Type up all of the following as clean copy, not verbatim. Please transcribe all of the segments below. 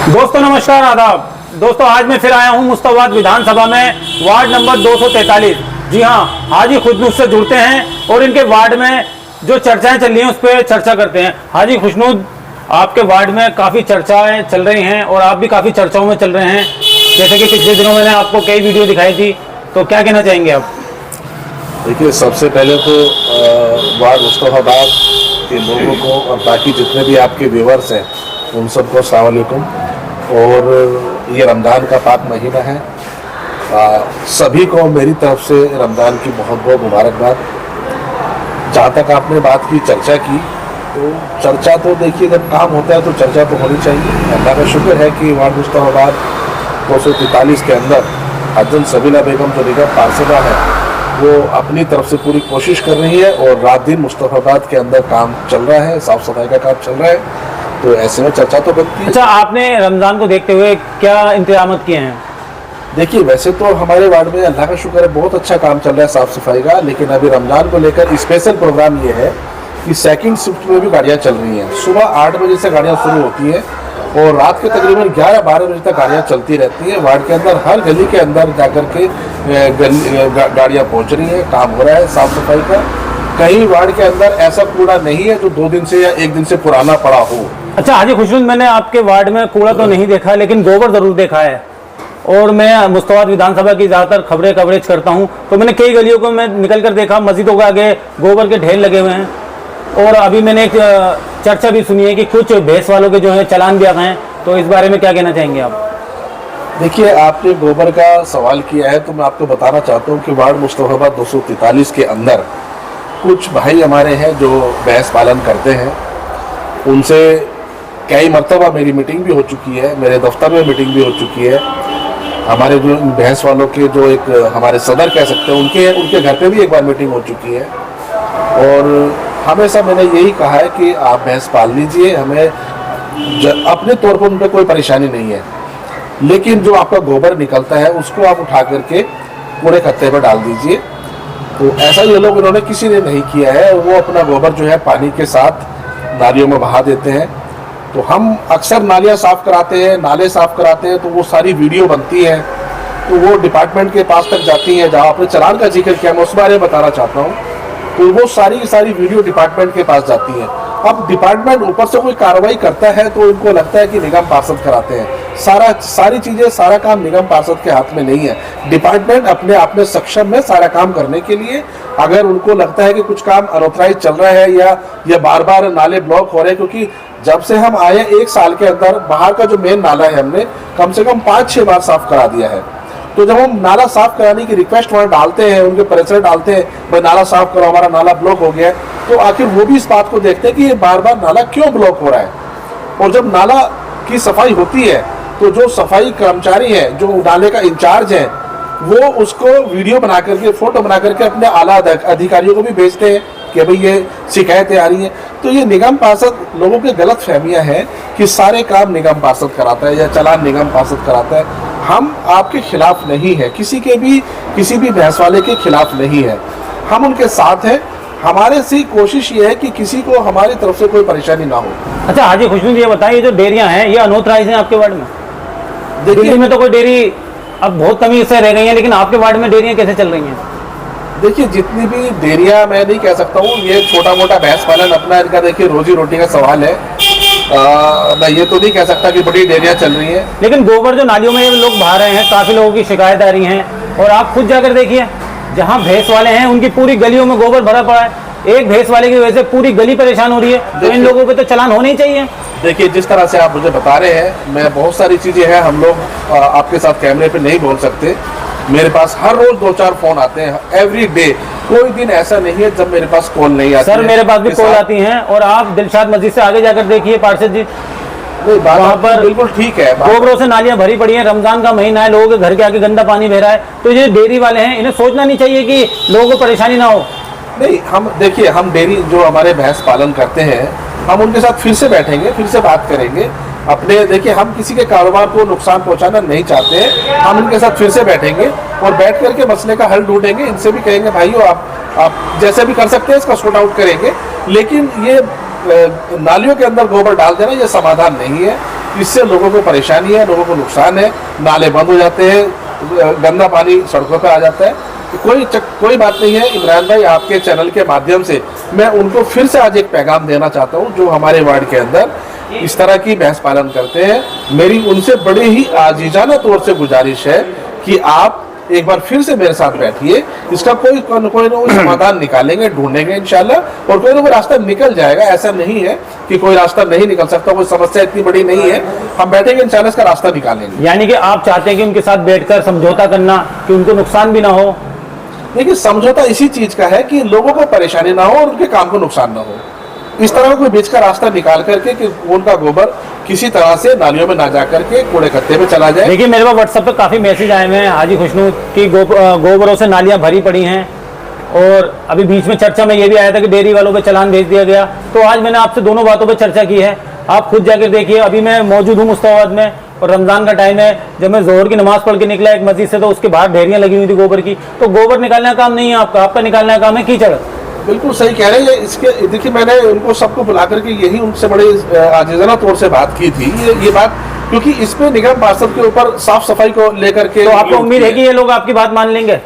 दोस्तों नमस्कार, आदाब। दोस्तों आज मैं फिर आया हूं मुस्तफाबाद विधानसभा में वार्ड नंबर 243। जी हां, हाजी खुशनूद से जुड़ते हैं और इनके वार्ड में जो चर्चाएं चल रही हैं उस पर चर्चा करते हैं। हाजी खुशनूद, आपके वार्ड में काफ़ी चर्चाएं चल रही हैं और आप भी काफ़ी चर्चाओं में चल रहे हैं, जैसे कि पिछले दिनों मैंने आपको कई वीडियो दिखाई थी, तो क्या कहना चाहेंगे आप? देखिए, सबसे पहले तो वार्ड मुस्तफाबाद के लोगों को और बाकी जितने भी आपके व्यूअर्स हैं उन सबको अस्सलाम वालेकुम। और ये रमज़ान का पाक महीना है, सभी को मेरी तरफ से रमज़ान की बहुत बहुत मुबारकबाद। जहाँ तक आपने बात की, चर्चा की, तो चर्चा तो देखिए जब काम होता है तो चर्चा तो होनी चाहिए। अल्लाह का शुक्र है कि वार्ड मुस्तफाबाद 243 के अंदर हजन सबीला बेगम जो निगम पार्षदा है वो अपनी तरफ से पूरी कोशिश कर रही है और रात दिन मुस्तफाबाद के अंदर काम चल रहा है, साफ सफाई का काम चल रहा है, तो ऐसे में चर्चा तो बनती है। अच्छा, आपने रमज़ान को देखते हुए क्या इंतजाम किए हैं? देखिए, वैसे तो हमारे वार्ड में अल्लाह का शुक्र है बहुत अच्छा काम चल रहा है साफ सफाई का, लेकिन अभी रमज़ान को लेकर स्पेशल प्रोग्राम ये है कि सेकंड शिफ्ट में भी गाड़ियाँ चल रही हैं। सुबह 8 बजे से गाड़ियाँ शुरू होती हैं और रात के तकरीबन 11-12 बजे तक गाड़ियाँ चलती रहती हैं। वार्ड के अंदर हर गली के अंदर जाकर के गाड़ियाँ पहुँच रही हैं, काम हो रहा है साफ सफाई का। कहीं वार्ड के अंदर ऐसा कूड़ा नहीं है जो 2 दिन से या 1 दिन से पुराना पड़ा हो। अच्छा हाजी खुशनूद, मैंने आपके वार्ड में कूड़ा तो नहीं देखा लेकिन गोबर ज़रूर देखा है, और मैं मुस्तफाबाद विधानसभा की ज़्यादातर खबरें कवरेज करता हूं, तो मैंने कई गलियों को मैं निकल कर देखा, मस्जिदों के आगे गोबर के ढेर लगे हुए हैं। और अभी मैंने एक चर्चा भी सुनी है कि कुछ भैंस वालों के जो है चालान भी आ गए हैं, तो इस बारे में क्या कहना चाहेंगे आप? देखिए, आपने गोबर का सवाल किया है तो मैं आपको बताना चाहता हूँ कि वार्ड मुस्तफाबाद 243 के अंदर कुछ भाई हमारे हैं जो भैंस पालन करते हैं। उनसे कई मरतबा मेरी मीटिंग भी हो चुकी है, मेरे दफ्तर में मीटिंग भी हो चुकी है। हमारे जो भैंस वालों के जो एक हमारे सदर कह सकते हैं उनके घर पे भी एक बार मीटिंग हो चुकी है और हमेशा मैंने यही कहा है कि आप भैंस पाल लीजिए, हमें अपने तौर पर उन पर कोई परेशानी नहीं है, लेकिन जो आपका गोबर निकलता है उसको आप उठा करके कूड़े खत्ते पर डाल दीजिए। तो ऐसा ये लोग इन्होंने किसी ने नहीं किया है, वो अपना गोबर जो है पानी के साथ नालियों में बहा देते हैं। तो हम अक्सर नालियाँ साफ़ कराते हैं, नाले साफ़ कराते हैं, तो वो सारी वीडियो बनती है, तो वो डिपार्टमेंट के पास तक जाती है। जहाँ आपने चालान का जिक्र किया, मैं उस बारे में बताना चाहता हूँ, तो वो सारी की सारी वीडियो डिपार्टमेंट के पास जाती है। अब डिपार्टमेंट ऊपर से कोई कार्रवाई करता है तो उनको लगता है कि निगम पार्षद कराते हैं। सारी चीज़ें, सारा काम निगम पार्षद के हाथ में नहीं है। डिपार्टमेंट अपने आप में सक्षम है सारा काम करने के लिए। अगर उनको लगता है कि कुछ काम अनऑथराइज चल रहा है या बार बार नाले ब्लॉक हो रहे हैं, क्योंकि जब से हम आए 1 साल के अंदर बाहर का जो मेन नाला है हमने कम से कम 5-6 बार साफ करा दिया है। तो जब हम नाला साफ कराने की रिक्वेस्ट वहाँ डालते हैं, उनके परिसर डालते हैं, भाई नाला साफ करो, हमारा नाला ब्लॉक हो गया है, तो आखिर वो भी इस बात को देखते हैं कि ये बार बार नाला क्यों ब्लॉक हो रहा है। और जब नाला की सफाई होती है तो जो सफाई कर्मचारी हैं, जो नाले का इंचार्ज है, वो उसको वीडियो बना करके, फोटो बना करके अपने आला अधिकारियों को भी भेजते हैं कि भाई ये शिकायतें आ रही हैं। तो ये निगम पार्षद, लोगों की गलत फहमियाँ हैं कि सारे काम निगम पार्षद कराता है या चालान निगम पार्षद कराता है। हम आपके खिलाफ नहीं है, किसी भी भैंस वाले के खिलाफ नहीं है, हम उनके साथ हैं। हमारे से कोशिश ये है कि किसी को हमारी तरफ से कोई परेशानी ना हो। अच्छा हाजी खुशनूद, ये बताइए, जो डेयरियां हैं ये अनऑथराइज हैं आपके वार्ड में? दिल्ली में तो कोई डेयरी अब बहुत कमी से रह गई है, लेकिन आपके वार्ड में डेयरियां कैसे चल रही हैं? देखिए, जितनी भी डेयरियां, मैं नहीं कह सकता हूँ, ये छोटा मोटा भैंस पालन अपना इनका देखिए रोजी रोटी का सवाल है। मैं ये तो नहीं कह सकता कि बड़ी डेयरियां चल रही हैं, लेकिन गोबर जो नालियों में लोग बहा रहे हैं, काफी लोगों की शिकायत आ रही हैं, और आप खुद जाकर देखिए, जहाँ भैंस वाले हैं उनकी पूरी गलियों में गोबर भरा पड़ा है। एक भैंस वाले की वजह से पूरी गली परेशान हो रही है, तो इन लोगों पे तो चालान होने ही चाहिए। देखिए, जिस तरह से आप मुझे बता रहे हैं, मैं बहुत सारी चीजें हैं, हम लोग आपके साथ कैमरे पे नहीं बोल सकते। मेरे पास हर रोज 2-4 फोन आते हैं, एवरी डे। कोई दिन ऐसा नहीं है जब मेरे पास कॉल नहीं आती। सर मेरे पास भी कॉल आती हैं, और आप दिलशाद मस्जिद से आगे जाकर देखिए पार्षद जी, वहाँ पर बिल्कुल ठीक है, गोबरों से नालियां भरी पड़ी हैं। रमजान का महीना है, लोगों के घर के आगे गंदा पानी बह रहा है, तो ये डेयरी वाले हैं, इन्हें सोचना नहीं चाहिए कि लोगों को परेशानी ना हो? नहीं, हम देखिए, हम डेयरी जो हमारे भैंस पालन करते हैं, हम उनके साथ फिर से बैठेंगे, फिर से बात करेंगे अपने। देखिए, हम किसी के कारोबार को नुकसान पहुंचाना नहीं चाहते हैं, हम इनके साथ फिर से बैठेंगे और बैठ करके मसले का हल ढूंढेंगे। इनसे भी कहेंगे भाइयों आप जैसे भी कर सकते हैं इसका सॉर्ट आउट करेंगे, लेकिन ये नालियों के अंदर गोबर डाल देना ये समाधान नहीं है। इससे लोगों को परेशानी है, लोगों को नुकसान है, नाले बंद हो जाते हैं, गंदा पानी सड़कों पर आ जाता है। कोई बात नहीं है इमरान भाई, आपके चैनल के माध्यम से मैं उनको फिर से आज एक पैगाम देना चाहता हूं, जो हमारे वार्ड के अंदर इस तरह की भैंस पालन करते हैं। मेरी उनसे बड़ी ही आजीजाना तौर से गुजारिश है कि आप एक बार फिर से मेरे साथ बैठिए, इसका कोई ना कोई समाधान निकालेंगे, ढूंढेंगे इंशाल्लाह, और कोई ना कोई रास्ता निकल जाएगा। ऐसा नहीं है कि कोई रास्ता नहीं निकल सकता, कोई समस्या इतनी बड़ी नहीं है, हम बैठेंगे इंशाल्लाह इसका रास्ता निकालेंगे। यानी कि आप चाहते हैं कि उनके साथ बैठकर समझौता करना, कि उनको नुकसान भी ना हो। देखिए, समझौता इसी चीज का है कि लोगों को परेशानी ना हो और उनके काम को नुकसान ना हो। इस तरह का कोई बीच का रास्ता निकाल करके कि उनका गोबर किसी तरह से नालियों में ना जा करके कूड़े खत्ते में चला जाए। देखिए, मेरे पास व्हाट्सएप पे काफी मैसेज आए हुए हैं हाजी खुशनूद की गोबरों से नालियां भरी पड़ी हैं, और अभी बीच में चर्चा में ये भी आया था कि डेयरी वालों पे चालान भेज दिया गया। तो आज मैंने आपसे दोनों बातों पे चर्चा की है, आप खुद जाकर देखिए। अभी मैं मौजूद हूँ मुस्तफाबाद में, और रमजान का टाइम है। जब मैं जोहर की नमाज पढ़ के निकला एक मस्जिद से, तो उसके बाहर ढेरियां लगी हुई थी गोबर की। तो गोबर निकालने का काम नहीं है आपका निकालने का काम है कीचड़। बिल्कुल सही कह रहे हैं। इसके देखिए, मैंने उनको सबको बुला करके यही उनसे बड़े आजीजाना तौर से बात की थी, ये बात, क्योंकि इस पे निगम पार्षद के ऊपर साफ सफाई को लेकर के। तो आपको उम्मीद है कि ये लोग आपकी बात मान लेंगे?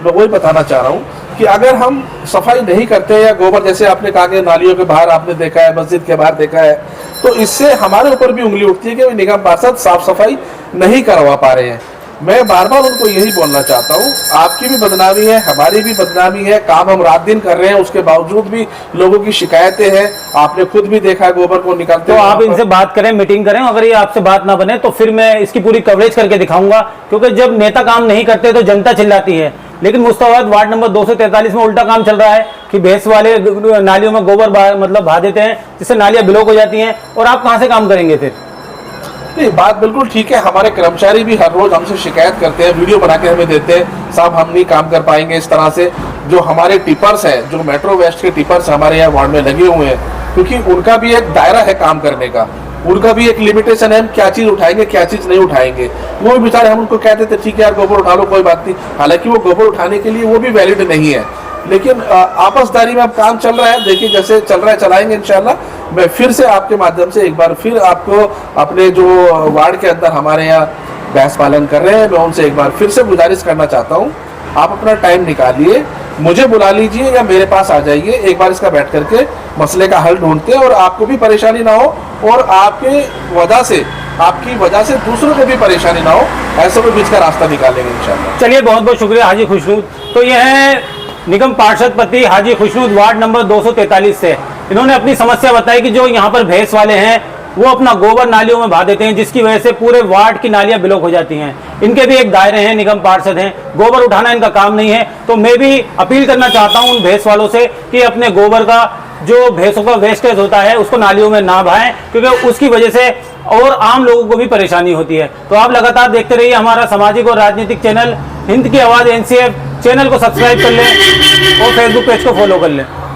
मैं वही बताना चाह रहा हूँ कि अगर हम सफाई नहीं करते हैं, या गोबर जैसे आपने कहा कि नालियों के बाहर आपने देखा है, मस्जिद के बाहर देखा है, तो इससे हमारे ऊपर भी उंगली उठती है कि निगम पार्षद साफ सफाई नहीं करवा पा रहे हैं। मैं बार बार उनको यही बोलना चाहता हूँ, आपकी भी बदनामी है, हमारी भी बदनामी है, काम हम रात दिन कर रहे हैं, उसके बावजूद भी लोगों की शिकायतें हैं। आपने खुद भी देखा है गोबर को निकालते। तो आप इनसे बात करें, मीटिंग करें। अगर ये आपसे बात ना बने तो फिर मैं इसकी पूरी कवरेज करके दिखाऊंगा, क्योंकि जब नेता काम नहीं करते तो जनता चिल्लाती है। लेकिन मुस्तफाबाद वार्ड नंबर 243 में उल्टा काम चल रहा है कि भैंस वाले नालियों में गोबर मतलब बहा देते हैं, जिससे नालियां ब्लॉक हो जाती हैं, और आप कहां से काम करेंगे फिर? नहीं, बात बिल्कुल ठीक है। हमारे कर्मचारी भी हर रोज हमसे शिकायत करते हैं, वीडियो बना के हमें देते हैं, साहब हम नहीं काम कर पाएंगे इस तरह से। जो हमारे टिपर्स हैं, जो मेट्रो वेस्ट के टिपर्स हमारे यहाँ वार्ड में लगे हुए हैं, क्योंकि उनका भी एक दायरा है काम करने का, उनका भी एक लिमिटेशन है, हम क्या चीज उठाएंगे क्या चीज नहीं उठाएंगे। वो भी बेचारे, हम उनको कहते थे ठीक है यार गोबर उठा लो, कोई बात नहीं, हालांकि वो गोबर उठाने के लिए वो भी वैलिड नहीं है। लेकिन आपसदारी में अब काम चल रहा है, देखिए जैसे चल रहा है चलाएंगे इंशाल्लाह। मैं फिर से आपके माध्यम से एक बार फिर आपको अपने जो वार्ड के अंदर हमारे यहाँ भैंस पालन कर रहे हैं, मैं उनसे एक बार फिर से गुजारिश करना चाहता हूँ, आप अपना टाइम निकालिए, मुझे बुला लीजिए या मेरे पास आ जाइए, एक बार इसका बैठ करके मसले का हल ढूंढते हैं, और आपको भी परेशानी ना हो, और आपकी वजह से दूसरों को भी परेशानी ना हो, ऐसे कोई बीच का रास्ता निकालेंगे इंशाल्लाह। चलिए, बहुत बहुत शुक्रिया हाजी खुशनूद। तो ये है निगम पार्षद पति हाजी खुशनूद, वार्ड नंबर 243 से। इन्होंने अपनी समस्या बताई कि जो यहाँ पर भैंस वाले हैं वो अपना गोबर नालियों में बहा देते हैं, जिसकी वजह से पूरे वार्ड की नालियां ब्लॉक हो जाती हैं। इनके भी एक दायरे हैं, निगम पार्षद हैं, गोबर उठाना इनका काम नहीं है। तो मैं भी अपील करना चाहता हूं उन भैंस वालों से कि अपने गोबर का, जो भैंसों का वेस्टेज होता है, उसको नालियों में ना बहाएं, क्योंकि उसकी वजह से और आम लोगों को भी परेशानी होती है। तो आप लगातार देखते रहिए हमारा सामाजिक और राजनीतिक चैनल हिंद की आवाज़ NCF। चैनल को सब्सक्राइब कर लें और फेसबुक पेज को फॉलो कर लें।